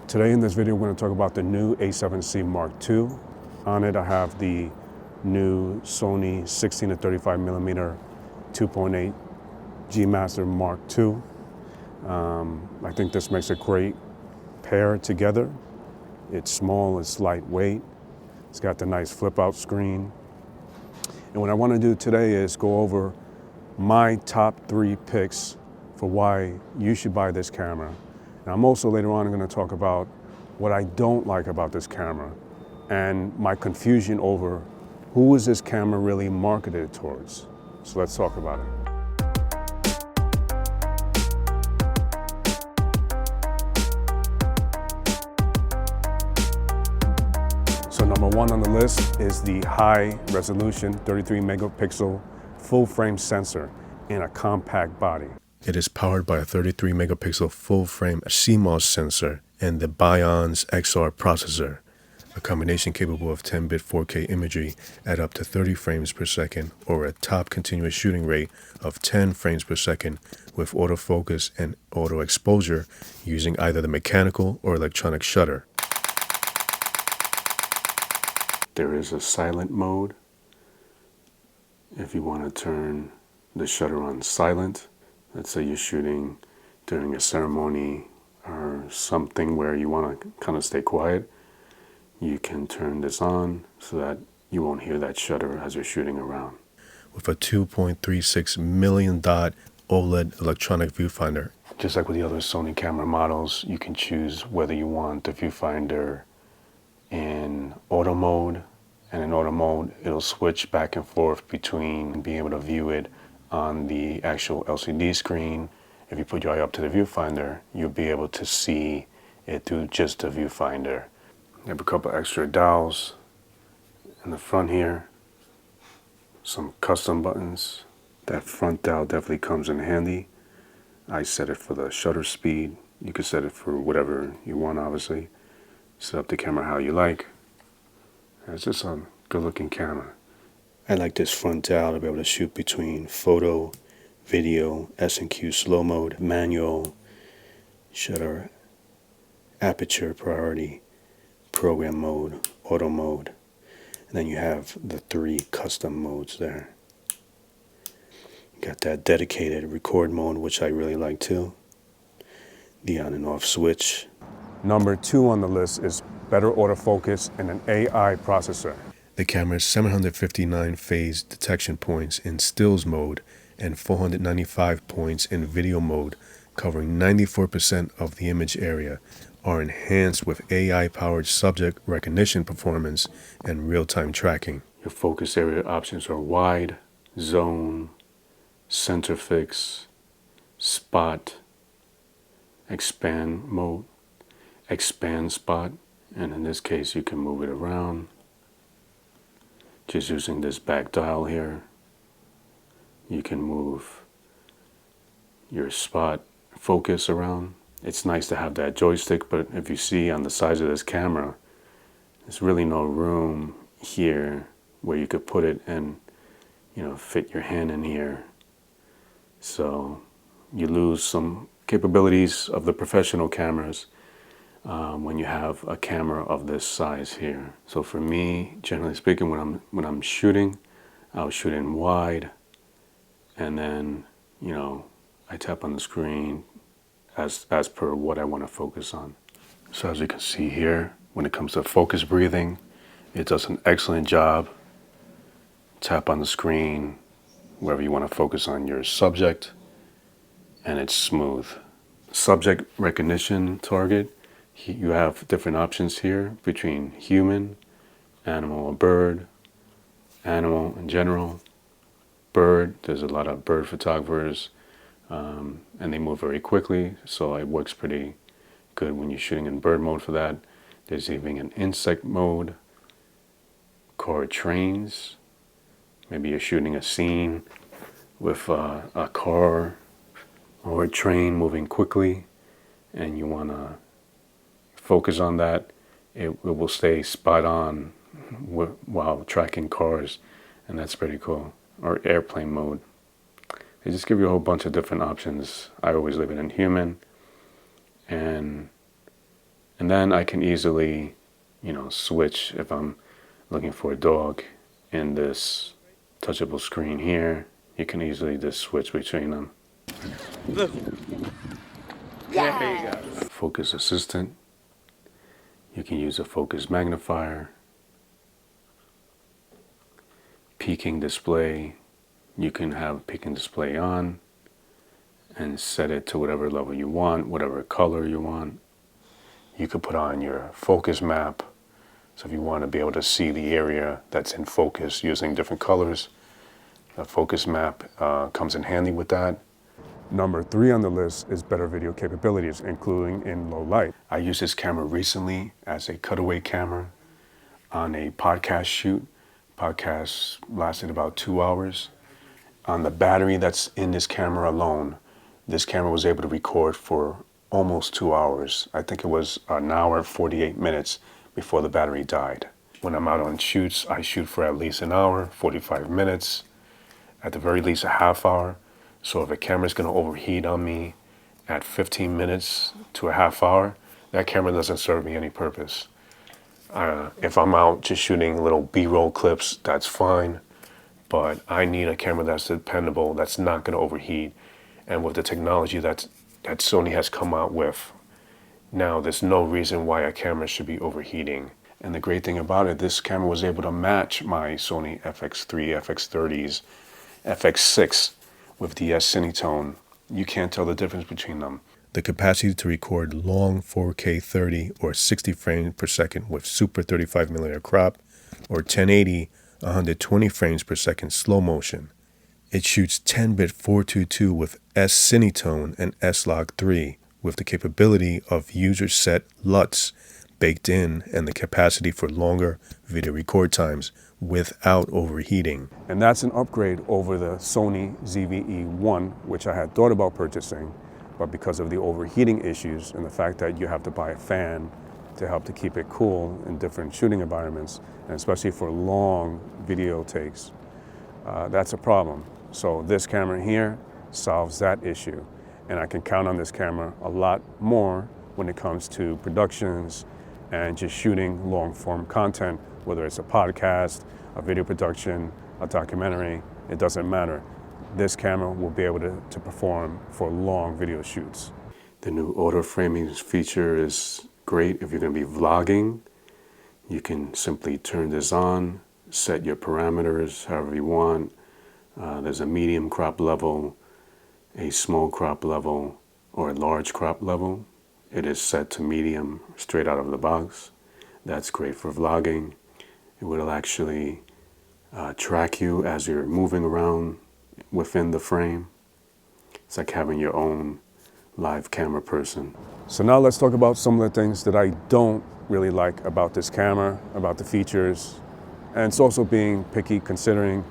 Today in this video, we're going to talk about the new A7C Mark II. On it, I have the new Sony 16 to 35 millimeter 2.8 G Master Mark II. I think this makes a great pair together. It's small, it's lightweight. It's got the nice flip out screen. And what I want to do today is go over my top 3 picks for why you should buy this camera. And I'm also later on going to talk about what I don't like about this camera and my confusion over who is this camera really marketed towards. So let's talk about it. So number 1 on the list is the high resolution 33 megapixel full frame sensor in a compact body. It is powered by a 33 megapixel full frame CMOS sensor and the Bionz XR processor, a combination capable of 10-bit 4K imagery at up to 30 frames per second or a top continuous shooting rate of 10 frames per second with autofocus and auto exposure using either the mechanical or electronic shutter. There is a silent mode if you want to turn the shutter on silent. Let's say you're shooting during a ceremony or something where you want to kind of stay quiet. You can turn this on so that you won't hear that shutter as you're shooting around. With a 2.36 million dot OLED electronic viewfinder. Just like with the other Sony camera models, you can choose whether you want the viewfinder in auto mode. And in auto mode, it'll switch back and forth between being able to view it on the actual LCD screen. If you put your eye up to the viewfinder, you'll be able to see it through just the viewfinder. You have a couple extra dials in the front here, some custom buttons. That front dial definitely comes in handy. I set it for the shutter speed. You can set it for whatever you want, obviously. Set up the camera how you like. It's just a good looking camera. I like this front dial to be able to shoot between photo, video, S&Q slow mode, manual, shutter, aperture priority, program mode, auto mode. And then you have the 3 custom modes there. You got that dedicated record mode, which I really like too. The on and off switch. Number 2 on the list is Better Autofocus and an AI processor. The camera's 759 phase detection points in stills mode and 495 points in video mode, covering 94% of the image area, are enhanced with AI-powered subject recognition performance and real-time tracking. Your focus area options are wide, zone, center fix, spot, expand mode, expand spot, and in this case you can move it around just using this back dial here. You can move your spot focus around. It's nice to have that joystick, but if you see on the sides of this camera, there's really no room here where you could put it and, you know, fit your hand in here. So you lose some capabilities of the professional cameras when you have a camera of this size here. So for me, generally speaking, when I'm shooting, I'll shoot in wide, and then, you know, I tap on the screen as per what I want to focus on. So as you can see here, when it comes to focus breathing, it does an excellent job. Tap on the screen wherever you want to focus on your subject, and it's smooth. Subject recognition target, you have different options here between human, animal or bird, animal in general, bird. There's a lot of bird photographers and they move very quickly, so it works pretty good when you're shooting in bird mode for that. There's even an insect mode, car trains. Maybe you're shooting a scene with a car or a train moving quickly and you want to focus on that. It will stay spot on while tracking cars, and that's pretty cool. Or airplane mode. They just give you a whole bunch of different options. I always leave it in human, and And then I can easily, switch if I'm looking for a dog in this touchable screen here. You can easily just switch between them. Yeah. There you go. Focus assistant. You can use a focus magnifier. Peaking display. You can have peaking display on and set it to whatever level you want, whatever color you want. You could put on your focus map. So if you want to be able to see the area that's in focus using different colors, a focus map comes in handy with that. Number 3 on the list is better video capabilities, including in low light. I used this camera recently as a cutaway camera on a podcast shoot. Podcast lasted about 2 hours. On the battery that's in this camera alone, this camera was able to record for almost 2 hours. I think it was an hour and 48 minutes before the battery died. When I'm out on shoots, I shoot for at least an hour, 45 minutes, at the very least a half hour. So if a camera's gonna overheat on me at 15 minutes to a half hour, that camera doesn't serve me any purpose. If I'm out just shooting little B-roll clips, that's fine. But I need a camera that's dependable, that's not gonna overheat. And with the technology that Sony has come out with, now there's no reason why a camera should be overheating. And the great thing about it, this camera was able to match my Sony FX3, FX30s, FX6 with the S-Cinetone. You can't tell the difference between them. The capacity to record long 4K 30 or 60 frames per second with super 35mm crop, or 1080, 120 frames per second slow motion. It shoots 10-bit 422 with S-Cinetone and S-Log 3 with the capability of user-set LUTs baked in and the capacity for longer video record times without overheating. And that's an upgrade over the Sony ZV-E1, which I had thought about purchasing, but because of the overheating issues and the fact that you have to buy a fan to help to keep it cool in different shooting environments, and especially for long video takes, that's a problem. So this camera here solves that issue. And I can count on this camera a lot more when it comes to productions and just shooting long form content, whether it's a podcast, a video production, a documentary, it doesn't matter. This camera will be able to perform for long video shoots. The new auto framing feature is great if you're going to be vlogging. You can simply turn this on, set your parameters however you want. There's a medium crop level, a small crop level, or a large crop level. It is set to medium straight out of the box. That's great for vlogging. It will actually track you as you're moving around within the frame. It's like having your own live camera person. So now let's talk about some of the things that I don't really like about this camera, about the features. And it's also being picky considering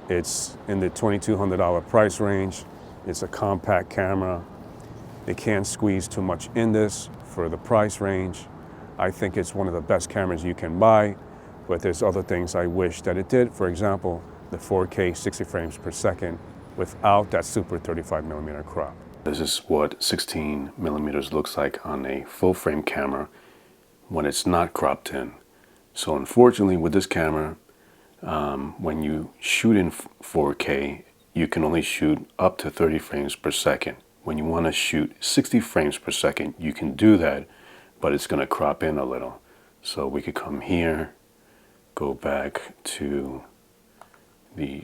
it's in the $2,200 price range. It's a compact camera. They can't squeeze too much in this for the price range. I think it's one of the best cameras you can buy, but there's other things I wish that it did. For example, the 4K 60 frames per second without that super 35mm crop. This is what 16mm looks like on a full frame camera when it's not cropped in. So unfortunately with this camera, when you shoot in 4K, you can only shoot up to 30 frames per second. When you want to shoot 60 frames per second, you can do that, but it's going to crop in a little. So we could come here, go back to the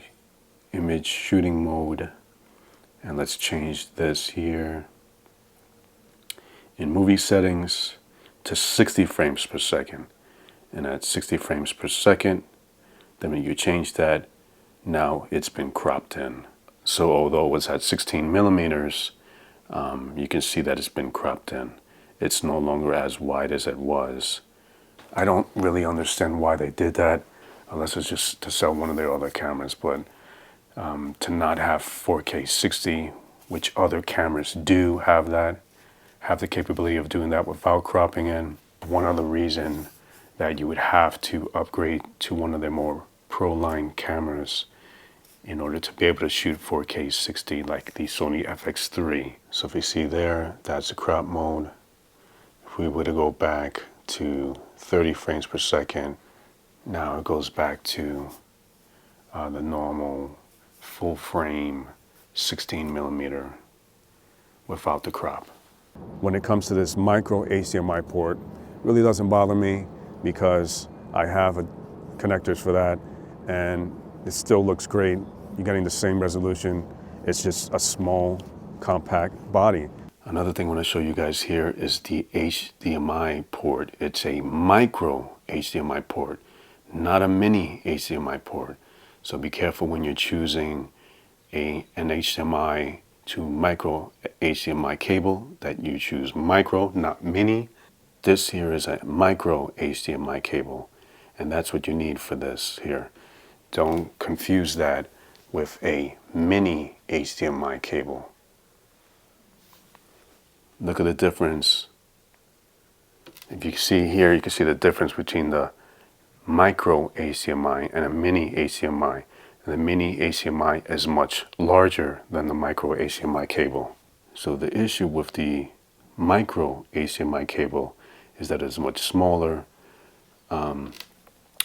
image shooting mode, and let's change this here in movie settings to 60 frames per second. And at 60 frames per second, then when you change that, now it's been cropped in. So although it's at 16mm, you can see that it's been cropped in. It's no longer as wide as it was. I don't really understand why they did that, unless it's just to sell one of their other cameras, but to not have 4K 60, which other cameras do have that, have the capability of doing that without cropping in. One other reason that you would have to upgrade to one of their more pro-line cameras in order to be able to shoot 4K 60 like the Sony FX3. So if you see there, that's the crop mode. If we were to go back to 30 frames per second. Now it goes back to the normal full frame 16 millimeter without the crop. When it comes to this micro HDMI port, it really doesn't bother me because I have connectors for that, and it still looks great. You're getting the same resolution. It's just a small, compact body. Another thing I want to show you guys here is the HDMI port. It's a micro HDMI port, not a mini HDMI port. So be careful when you're choosing an HDMI to micro HDMI cable that you choose micro, not mini. This here is a micro HDMI cable, and that's what you need for this here. Don't confuse that with a mini HDMI cable. Look at the difference. If you see here, you can see the difference between the micro HDMI and a mini HDMI. And the mini HDMI is much larger than the micro HDMI cable. So the issue with the micro HDMI cable is that it's much smaller.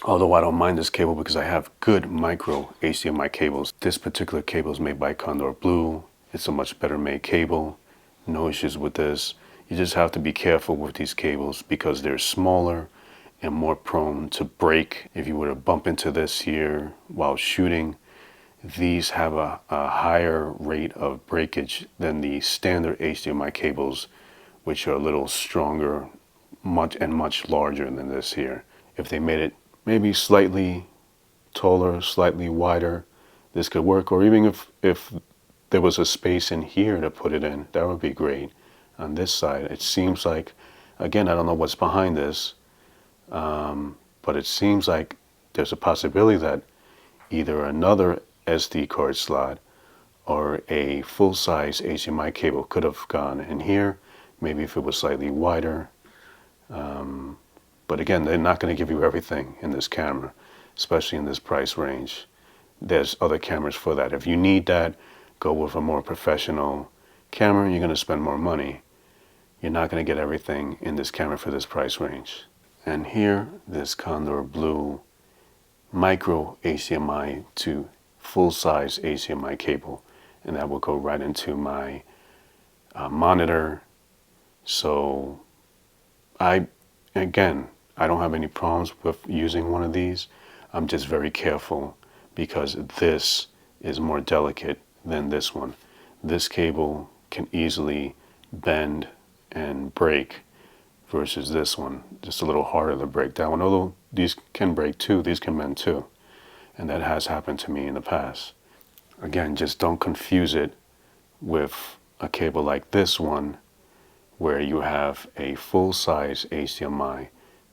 Although I don't mind this cable because I have good micro HDMI cables. This particular cable is made by Condor Blue. It's a much better made cable. No issues with this. You just have to be careful with these cables because they're smaller and more prone to break. If you were to bump into this here while shooting, these have a higher rate of breakage than the standard HDMI cables, which are a little stronger, much larger than this here. If they made it maybe slightly taller, slightly wider, this could work. Or even if there was a space in here to put it in, that would be great. On this side, it seems like, again, I don't know what's behind this, but it seems like there's a possibility that either another SD card slot or a full-size HDMI cable could have gone in here, maybe if it was slightly wider. But again, they're not going to give you everything in this camera, especially in this price range. There's other cameras for that. If you need that, go with a more professional camera. You're going to spend more money. You're not going to get everything in this camera for this price range. And here, this Condor Blue micro HDMI to full-size HDMI cable, and that will go right into my monitor. So I don't have any problems with using one of these. I'm just very careful because this is more delicate than this one. This cable can easily bend and break versus this one, just a little harder to break that one. Although these can break too, these can bend too. And that has happened to me in the past. Again, just don't confuse it with a cable like this one, where you have a full-size HDMI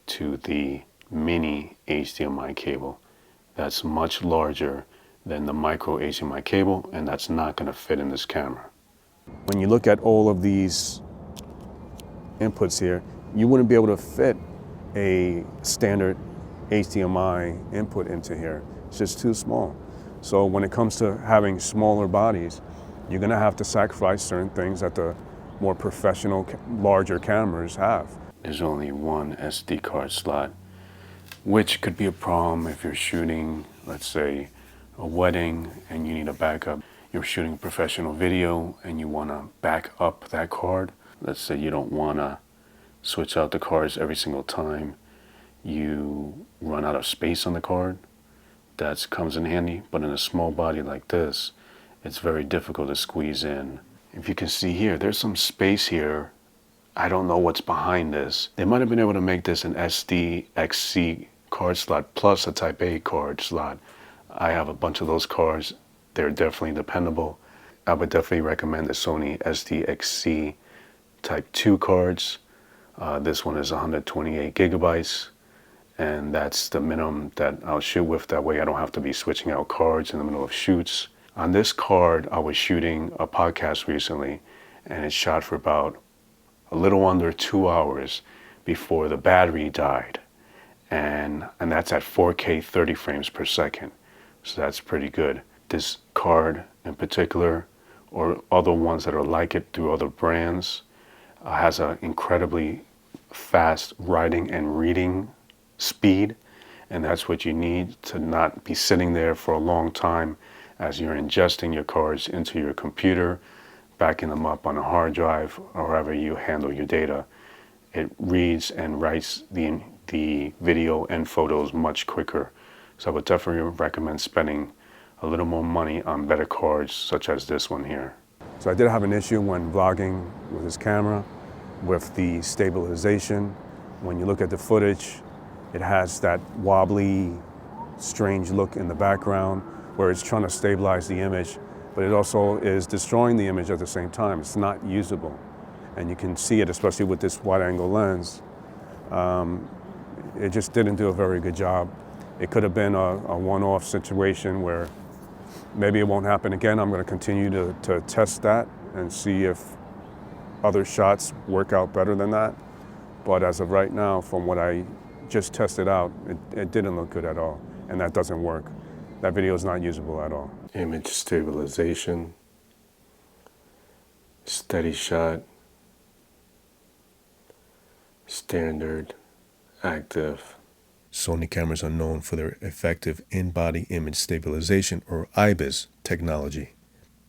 to the mini HDMI cable. That's much larger than the micro HDMI cable, and that's not going to fit in this camera. When you look at all of these inputs here, you wouldn't be able to fit a standard HDMI input into here. It's just too small. So when it comes to having smaller bodies, you're going to have to sacrifice certain things that the more professional, larger cameras have. There's only one SD card slot, which could be a problem if you're shooting, let's say, a wedding and you need a backup. You're shooting professional video and you want to back up that card. Let's say you don't want to switch out the cards every single time you run out of space on the card. That comes in handy, but in a small body like this, it's very difficult to squeeze in. If you can see here, there's some space here. I don't know what's behind this. They might have been able to make this an SDXC card slot plus a Type A card slot. I have a bunch of those cards. They're definitely dependable. I would definitely recommend the Sony SDXC Type 2 cards. This one is 128 gigabytes, and that's the minimum that I'll shoot with. That way I don't have to be switching out cards in the middle of shoots. On this card, I was shooting a podcast recently, and it shot for about a little under 2 hours before the battery died. And that's at 4K 30 frames per second. So that's pretty good. This card in particular, or other ones that are like it through other brands, has an incredibly fast writing and reading speed, and that's what you need to not be sitting there for a long time as you're ingesting your cards into your computer, backing them up on a hard drive, or however you handle your data. It reads and writes the video and photos much quicker. So I would definitely recommend spending a little more money on better cards such as this one here. So I did have an issue when vlogging with this camera with the stabilization. When you look at the footage, it has that wobbly, strange look in the background where it's trying to stabilize the image, but it also is destroying the image at the same time. It's not usable. And you can see it, especially with this wide angle lens. It just didn't do a very good job. It could have been a one-off situation where maybe it won't happen again. I'm going to continue to test that and see if other shots work out better than that. But as of right now, from what I just tested out, it didn't look good at all. And that doesn't work. That video is not usable at all. Image stabilization, steady shot, standard, active. Sony cameras are known for their effective in-body image stabilization, or IBIS, technology.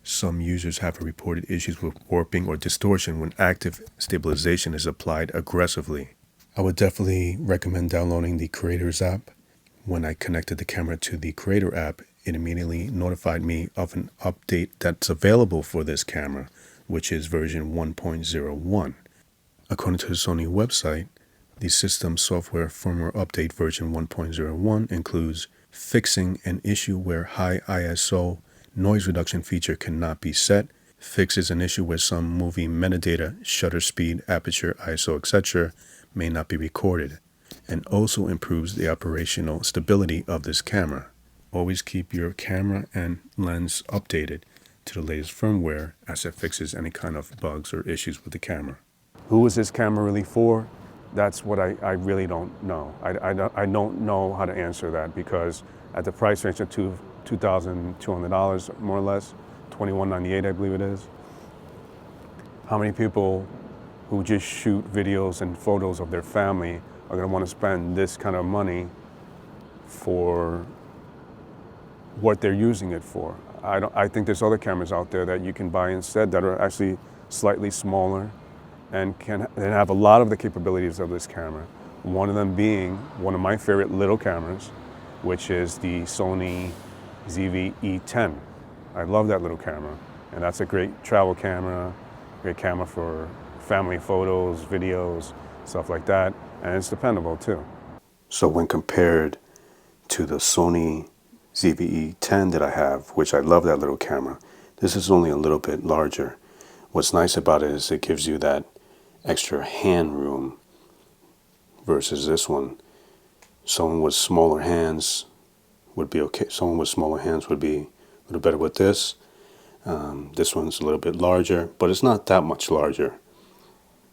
Some users have reported issues with warping or distortion when active stabilization is applied aggressively. I would definitely recommend downloading the Creators app. When I connected the camera to the Creator app, it immediately notified me of an update that's available for this camera, which is version 1.01. According to the Sony website, the system software firmware update version 1.01 includes fixing an issue where high ISO noise reduction feature cannot be set, fixes an issue where some movie metadata, shutter speed, aperture, ISO, etc. may not be recorded, and also improves the operational stability of this camera. Always keep your camera and lens updated to the latest firmware as it fixes any kind of bugs or issues with the camera. Who is this camera really for? That's what I really don't know. I don't know how to answer that, because at the price range of $2,200 more or less, $2,198 I believe it is, how many people who just shoot videos and photos of their family are going to want to spend this kind of money for what they're using it for? I think there's other cameras out there that you can buy instead that are actually slightly smaller and have a lot of the capabilities of this camera. One of them being one of my favorite little cameras, which is the Sony ZV-E10. I love that little camera, and that's a great travel camera, great camera for family photos, videos, stuff like that, and it's dependable too. So when compared to the Sony ZV-E10 that I have, which I love that little camera, this is only a little bit larger. What's nice about it is it gives you that extra hand room versus this one. Someone with smaller hands would be okay. Someone with smaller hands would be a little better with this. This one's a little bit larger, but it's not that much larger.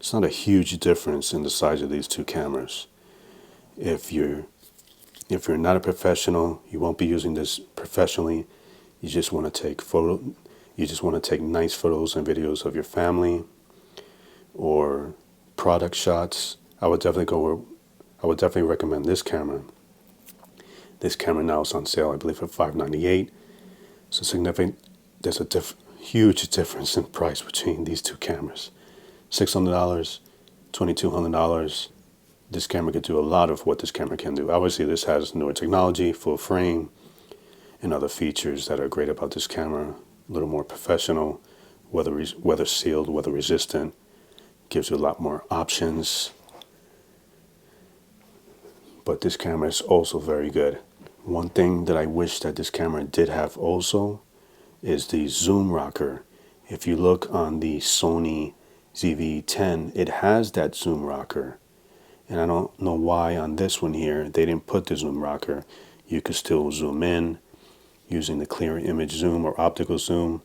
It's not a huge difference in the size of these two cameras. If you're not a professional, you won't be using this professionally. You just want to take nice photos and videos of your family or product shots. I would definitely recommend this camera. This camera now is on sale, I believe, for $598. So there's a huge difference in price between these two cameras. $600, $2,200. This camera could do a lot of what this camera can do. Obviously, this has newer technology, full frame, and other features that are great about this camera. A little more professional, weather sealed, weather resistant. Gives you a lot more options. But this camera is also very good. One thing that I wish that this camera did have also is the zoom rocker. If you look on the Sony ZV-10, it has that zoom rocker. And I don't know why on this one here they didn't put the zoom rocker. You could still zoom in using the clear image zoom or optical zoom,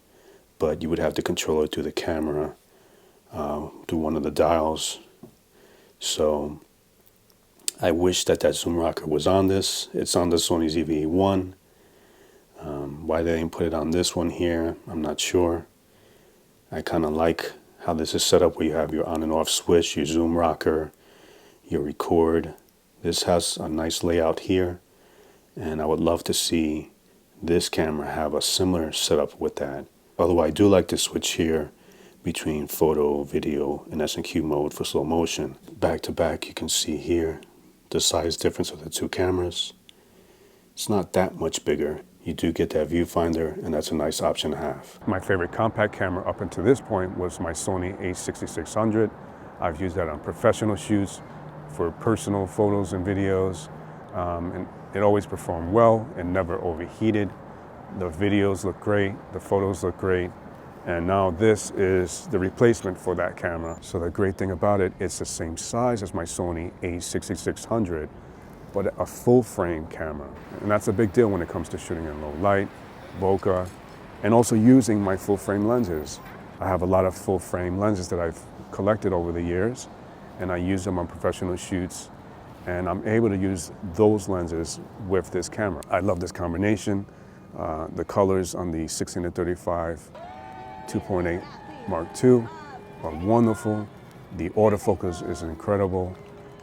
but you would have to control it through the camera, through one of the dials. So I wish that zoom rocker was on this. It's on the Sony ZV-1. Why they didn't put it on this one here, I'm not sure. I kind of like how this is set up, where you have your on and off switch, your zoom rocker, you record. This has a nice layout here, and I would love to see this camera have a similar setup with that. Although I do like to switch here between photo, video, and S&Q mode for slow motion. Back to back, you can see here the size difference of the two cameras. It's not that much bigger. You do get that viewfinder, and that's a nice option to have. My favorite compact camera up until this point was my Sony A7CII. I've used that on professional shoots, for personal photos and videos, and it always performed well and never overheated. The videos look great, the photos look great, and now this is the replacement for that camera. So the great thing about it, it's the same size as my Sony A7CII, but a full frame camera. And that's a big deal when it comes to shooting in low light, bokeh, and also using my full frame lenses. I have a lot of full frame lenses that I've collected over the years, and I use them on professional shoots, and I'm able to use those lenses with this camera. I love this combination. The colors on the 16-35 2.8 Mark II are wonderful. The autofocus is incredible,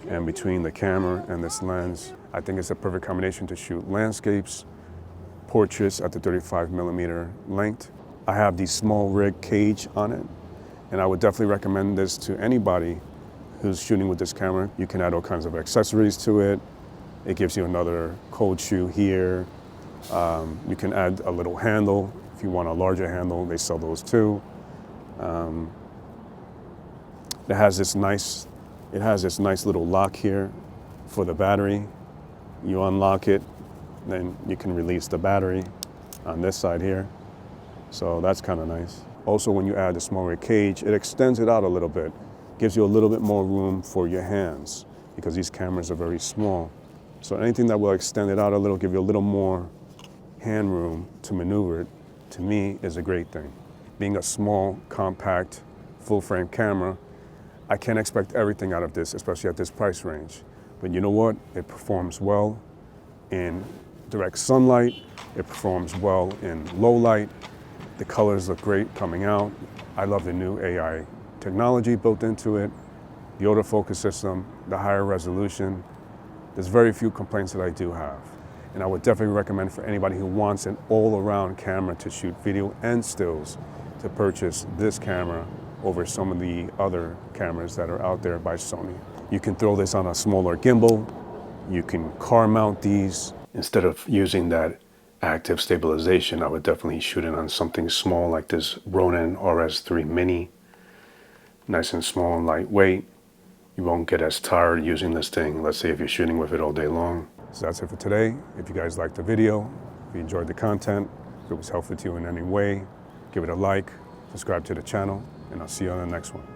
and between the camera and this lens, I think it's a perfect combination to shoot landscapes, portraits at the 35mm length. I have the Smallrig cage on it, and I would definitely recommend this to anybody who's shooting with this camera. You can add all kinds of accessories to it. It gives you another cold shoe here. You can add a little handle. If you want a larger handle, they sell those too. It has this nice little lock here for the battery. You unlock it, then you can release the battery on this side here. So that's kind of nice. Also, when you add the Smallrig cage, it extends it out a little bit. Gives you a little bit more room for your hands because these cameras are very small. So anything that will extend it out a little, give you a little more hand room to maneuver it, to me is a great thing. Being a small, compact, full frame camera, I can't expect everything out of this, especially at this price range. But you know what? It performs well in direct sunlight. It performs well in low light. The colors look great coming out. I love the new AI technology built into it, the autofocus system, the higher resolution. There's very few complaints that I do have. And I would definitely recommend for anybody who wants an all-around camera to shoot video and stills to purchase this camera over some of the other cameras that are out there by Sony. You can throw this on a smaller gimbal. You can car mount these. Instead of using that active stabilization, I would definitely shoot it on something small like this Ronin RS3 Mini. Nice and small and lightweight. You won't get as tired using this thing, let's say if you're shooting with it all day long. So that's it for today. If you guys liked the video, if you enjoyed the content, if it was helpful to you in any way, give it a like, subscribe to the channel, and I'll see you on the next one.